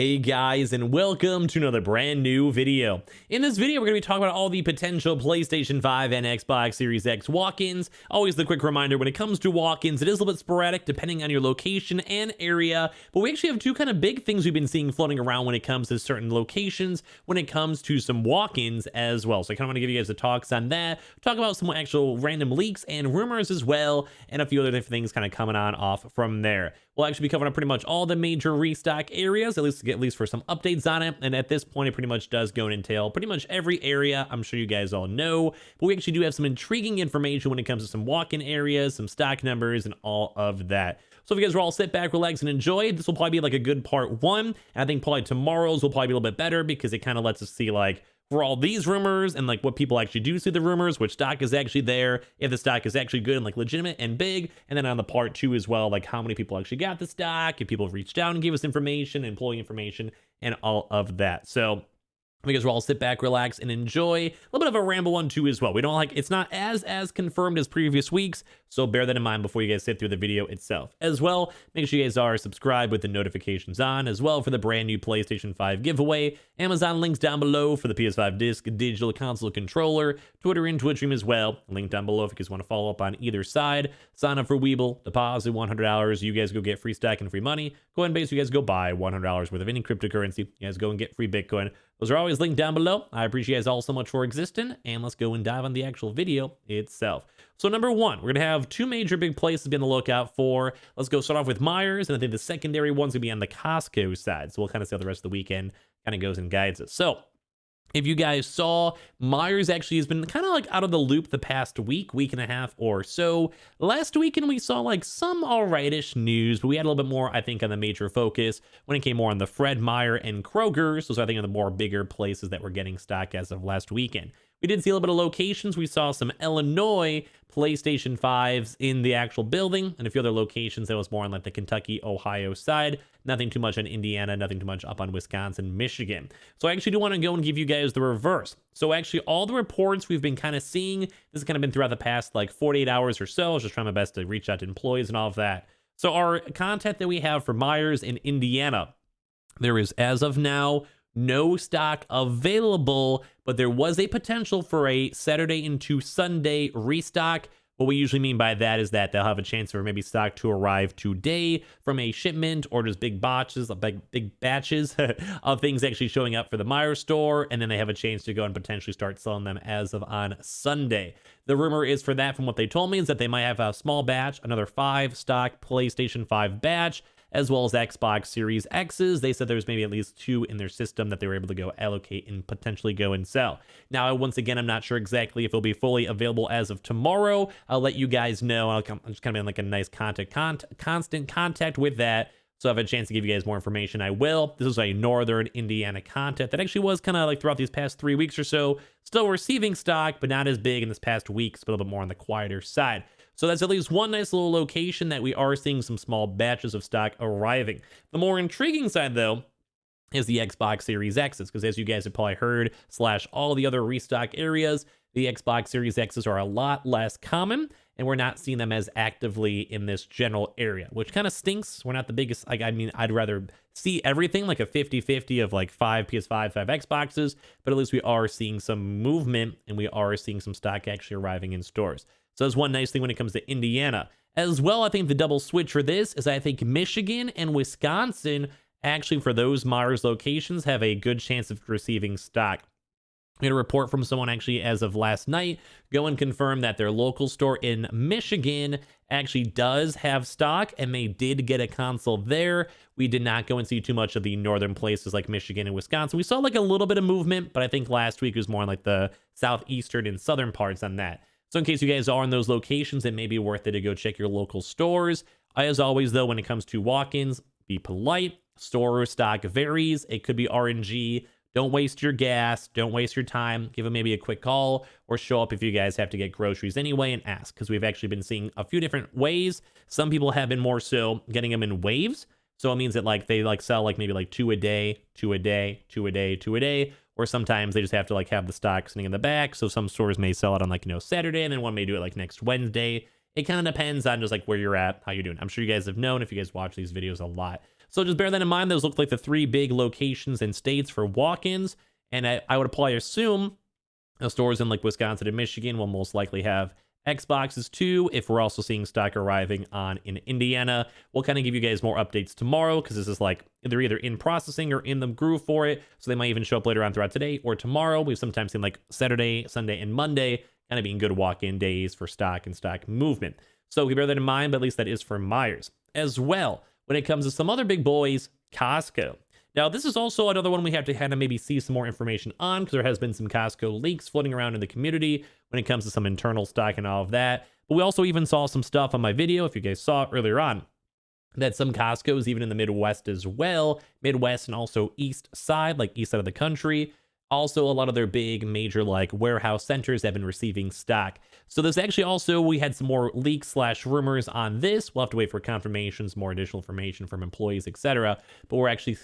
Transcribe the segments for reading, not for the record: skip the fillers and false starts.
Hey guys, and welcome to another brand new video. In this video, we're going to be talking about all the potential PlayStation 5 and Xbox Series X walk-ins. Always the quick reminder, when it comes to walk-ins, it is a little bit sporadic depending on your location and area, but we actually have two kind of big things we've been seeing floating around when it comes to certain locations, when it comes to some walk-ins as well. So I kind of want to give you guys the talks on that, talk about some actual random leaks and rumors as well, and a few other different things kind of coming on off from there. We'll actually be covering up pretty much all the major restock areas, at least for some updates on it. And at this point, it pretty much does go and entail pretty much every area. I'm sure you guys all know, but we actually do have some intriguing information when it comes to some walk-in areas, some stock numbers, and all of that. So if you guys are all sit back, relax, and enjoy, this will probably be like a good part one. And I think probably tomorrow's will probably be a little bit better because it kind of lets us see like for all these rumors and like what people actually do see the rumors, which stock is actually there, if the stock is actually good and like legitimate and big. And then on the part two as well, like how many people actually got the stock, if people reached out and gave us information, employee information, and all of that. So because we'll all sit back, relax, and enjoy. A little bit of a ramble one too as well. We don't like, it's not as confirmed as previous weeks, so bear that in mind before you guys sit through the video itself. As well, make sure you guys are subscribed with the notifications on as well for the brand new PlayStation 5 giveaway. Amazon links down below for the PS5 Digital Console Controller, Twitter and Twitch stream as well. Link down below if you guys want to follow up on either side. Sign up for Weeble, deposit $100. You guys go get free stock and free money. Coinbase, you guys go buy $100 worth of any cryptocurrency. You guys go and get free Bitcoin. Those are always linked down below. I appreciate you guys all so much for existing, and let's go and dive on the actual video itself. So number one, we're gonna have two major big places to be on the lookout for. Let's go start off with MEIJERS, and I think the secondary one's gonna be on the COSTCO side. So we'll kind of see how the rest of the weekend kind of goes and guides us. So if you guys saw, MEIJERS actually has been kind of like out of the loop the past week and a half or so. Last weekend, we saw like some alrightish news, but we had a little bit more, I think, on the major focus when it came more on the Fred Meyer and Kroger's. Those are, I think, are the more bigger places that were getting stock as of last weekend. We did see a little bit of locations. We saw some Illinois PlayStation 5s in the actual building, and a few other locations that was more on like the Kentucky, Ohio side. Nothing too much on Indiana, nothing too much up on Wisconsin, Michigan. So I actually do want to go and give you guys the reverse. So actually all the reports we've been kind of seeing, this has kind of been throughout the past like 48 hours or so. I was just trying my best to reach out to employees and all of that. So our content that we have for MEIJERS in Indiana, there is as of now no stock available, but there was a potential for a Saturday into Sunday restock. What we usually mean by that is that they'll have a chance for maybe stock to arrive today from a shipment or just big batches of things actually showing up for the MEIJERS store, and then they have a chance to go and potentially start selling them as of on Sunday. The rumor is for that, from what they told me, is that they might have a small batch, another 5 stock PlayStation 5 batch, as well as Xbox Series X's. They said there's maybe at least 2 in their system that they were able to go allocate and potentially go and sell. Now, once again, I'm not sure exactly if it'll be fully available as of tomorrow. I'll let you guys know. I'm just kind of in like a nice constant contact with that. So if I have a chance to give you guys more information, I will. This is a Northern Indiana content that actually was kind of like throughout these past 3 weeks or so, still receiving stock, but not as big in this past week, but a little bit more on the quieter side. So that's at least one nice little location that we are seeing some small batches of stock arriving. The more intriguing side, though, is the Xbox Series X's, because as you guys have probably heard, / all the other restock areas, the Xbox Series X's are a lot less common, and we're not seeing them as actively in this general area, which kind of stinks. We're not the biggest, like, I mean, I'd rather see everything like a 50-50 of like 5 PS5, 5 Xboxes, but at least we are seeing some movement, and we are seeing some stock actually arriving in stores. So that's one nice thing when it comes to Indiana. As well, I think the double switch for this is I think Michigan and Wisconsin, actually for those MEIJERS locations, have a good chance of receiving stock. We had a report from someone actually as of last night go and confirm that their local store in Michigan actually does have stock, and they did get a console there. We did not go and see too much of the northern places like Michigan and Wisconsin. We saw like a little bit of movement, but I think last week was more on like the southeastern and southern parts on that. So in case you guys are in those locations, it may be worth it to go check your local stores. As always, though, when it comes to walk-ins, be polite. Store stock varies. It could be RNG. Don't waste your gas. Don't waste your time. Give them maybe a quick call or show up if you guys have to get groceries anyway and ask, because we've actually been seeing a few different ways. Some people have been more so getting them in waves. So it means that like they like sell like maybe like 2 a day, 2 a day, 2 a day, 2 a day. Or sometimes they just have to like have the stock sitting in the back. So some stores may sell it on like, Saturday, and then one may do it like next Wednesday. It kind of depends on just like where you're at, how you're doing. I'm sure you guys have known if you guys watch these videos a lot. So just bear that in mind. Those look like the 3 big locations and states for walk-ins. And I would probably assume the stores in like Wisconsin and Michigan will most likely have Xboxes too. If we're also seeing stock arriving on in Indiana, we'll kind of give you guys more updates tomorrow, because this is like they're either in processing or in the groove for it. So they might even show up later on throughout today or tomorrow. We've sometimes seen like Saturday, Sunday, and Monday kind of being good walk-in days for stock and stock movement. So we bear that in mind, but at least that is for Meijers. As well, when it comes to some other big boys, Costco. Now, this is also another one we have to kind of maybe see some more information on, because there has been some Costco leaks floating around in the community when it comes to some internal stock and all of that. But we also even saw some stuff on my video, if you guys saw it earlier on, that some Costco's, even in the Midwest as well, Midwest and also East side, like east side of the country, also a lot of their big major like warehouse centers have been receiving stock. So there's actually also, we had some more leaks slash rumors on this. We'll have to wait for confirmations, more additional information from employees, etc. But we're actually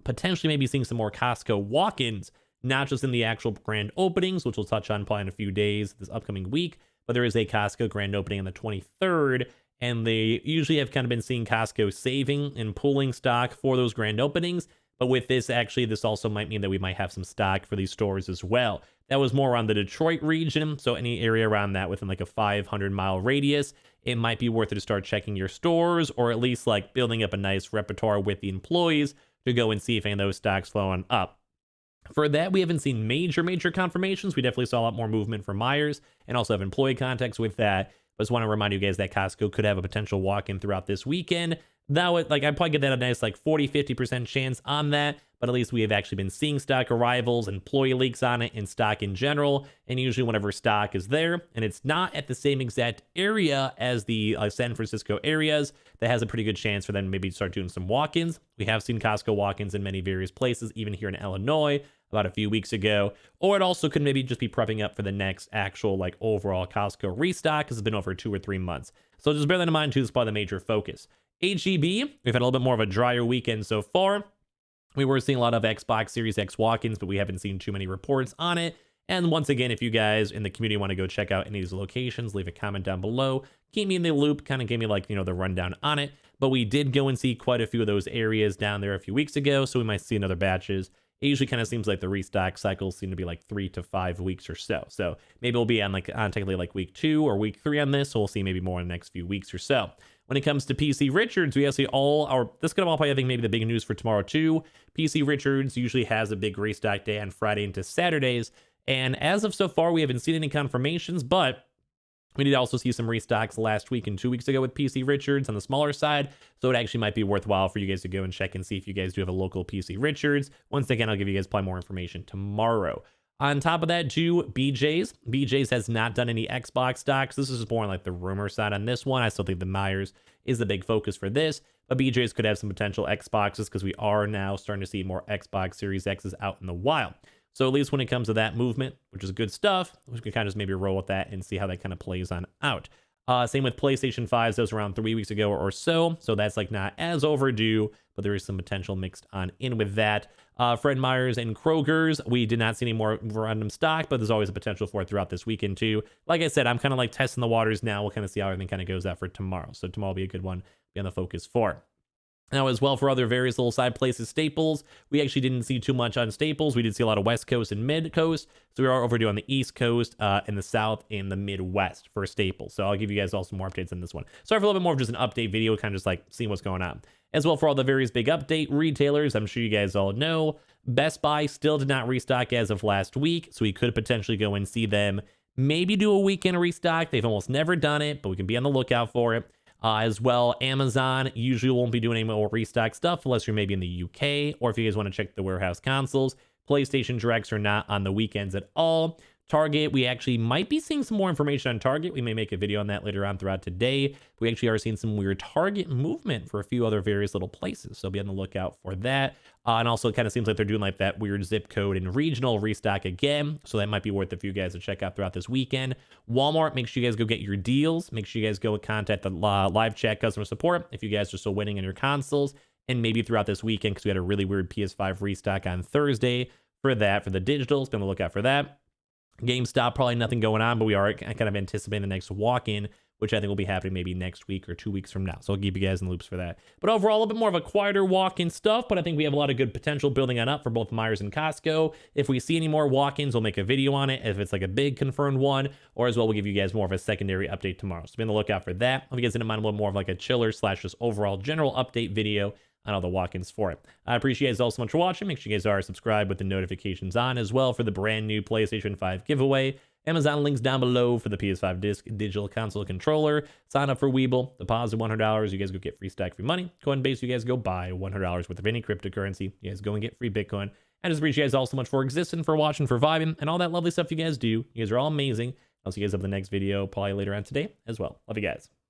potentially maybe seeing some more Costco walk-ins, not just in the actual grand openings, which we'll touch on probably in a few days this upcoming week, but there is a Costco grand opening on the 23rd. And they usually have kind of been seeing Costco saving and pulling stock for those grand openings. But with this, actually, this also might mean that we might have some stock for these stores as well. That was more on the Detroit region, so any area around that within like a 500-mile radius, it might be worth it to start checking your stores, or at least like building up a nice repertoire with the employees to go and see if any of those stocks flowing up. For that, we haven't seen major confirmations. We definitely saw a lot more movement from Meijers and also have employee contacts with that. But just want to remind you guys that Costco could have a potential walk-in throughout this weekend. That would, like, I'd probably get that a nice like 40-50% chance on that, but at least we have actually been seeing stock arrivals, employee leaks on it, and stock in general. And usually whenever stock is there and it's not at the same exact area as the San Francisco areas, that has a pretty good chance for them to maybe start doing some walk-ins. We have seen Costco walk-ins in many various places, even here in Illinois about a few weeks ago. Or it also could maybe just be prepping up for the next actual like overall Costco restock, because it's been over 2 or 3 months. So just bear that in mind too. This is probably the major focus. HEB, we've had a little bit more of a drier weekend so far. We were seeing a lot of Xbox Series X walk-ins, but we haven't seen too many reports on it. And once again, if you guys in the community want to go check out any of these locations, leave a comment down below. Keep me in the loop, kind of give me like, you know, the rundown on it. But we did go and see quite a few of those areas down there a few weeks ago, so we might see another batches. It usually kind of seems like the restock cycles seem to be like 3 to 5 weeks or so. So maybe we'll be on like technically like week 2 or week 3 on this. So we'll see maybe more in the next few weeks or so. When it comes to PC Richards, we actually this could all probably, I think, maybe the big news for tomorrow too. PC Richards usually has a big restock day on Friday into Saturdays. And as of so far, we haven't seen any confirmations, but we did also see some restocks last week and 2 weeks ago with PC Richards on the smaller side. So it actually might be worthwhile for you guys to go and check and see if you guys do have a local PC Richards. Once again, I'll give you guys probably more information tomorrow. On top of that, too, BJ's. BJ's has not done any Xbox stocks. This is more on like the rumor side on this one. I still think the Meijers is the big focus for this. But BJ's could have some potential Xboxes, because we are now starting to see more Xbox Series X's out in the wild. So at least when it comes to that movement, which is good stuff, we can kind of just maybe roll with that and see how that kind of plays on out. Same with PlayStation 5s. Those were around 3 weeks ago or so. So that's like not as overdue, but there is some potential mixed on in with that. Fred Meyer's and Kroger's, we did not see any more random stock, but there's always a potential for it throughout this weekend too. Like I said, I'm kind of like testing the waters now. We'll kind of see how everything kind of goes out for tomorrow. So tomorrow will be a good one to be on the focus for. Now, as well, for other various little side places, Staples, we actually didn't see too much on Staples. We did see a lot of West Coast and Mid Coast. So we are overdue on the East Coast, in the South, and the Midwest for Staples. So I'll give you guys also more updates on this one. Sorry for a little bit more of just an update video, kind of just like seeing what's going on. As well, for all the various big update retailers, I'm sure you guys all know, Best Buy still did not restock as of last week. So we could potentially go and see them maybe do a weekend restock. They've almost never done it, but we can be on the lookout for it. As well, Amazon usually won't be doing any more restock stuff unless you're maybe in the UK, or if you guys want to check the warehouse consoles. PlayStation Directs are not on the weekends at all. Target, we actually might be seeing some more information on Target. We may make a video on that later on throughout today. We actually are seeing some weird Target movement for a few other various little places, so be on the lookout for that. And also, it kind of seems like they're doing like that weird zip code and regional restock again, so that might be worth it for you guys to check out throughout this weekend. Walmart, make sure you guys go get your deals. Make sure you guys go contact the live chat customer support if you guys are still winning in your consoles, and maybe throughout this weekend, because we had a really weird PS5 restock on Thursday for that, for the digitals. Be on the lookout for that. GameStop, probably nothing going on, but we are kind of anticipating the next walk-in which I think will be happening maybe next week or 2 weeks from now. So I'll keep you guys in the loops for that. But overall, a little bit more of a quieter walk-in stuff, but I think we have a lot of good potential building on up for both Meijers and Costco. If we see any more walk-ins, we'll make a video on it if it's like a big confirmed one, or as well, we'll give you guys more of a secondary update tomorrow. So be on the lookout for that. Hope you guys didn't mind a little more of like a chiller / just overall general update video on all the walk-ins for it. I appreciate you guys all so much for watching. Make sure you guys are subscribed with the notifications on as well for the brand new PlayStation 5 giveaway. Amazon links down below for the PS5 Digital Console Controller. Sign up for Weeble. Deposit $100. You guys go get free stack free money. Coinbase, you guys go buy $100 worth of any cryptocurrency. You guys go and get free Bitcoin. I just appreciate you guys all so much for existing, for watching, for vibing, and all that lovely stuff you guys do. You guys are all amazing. I'll see you guys up in the next video, probably later on today as well. Love you guys.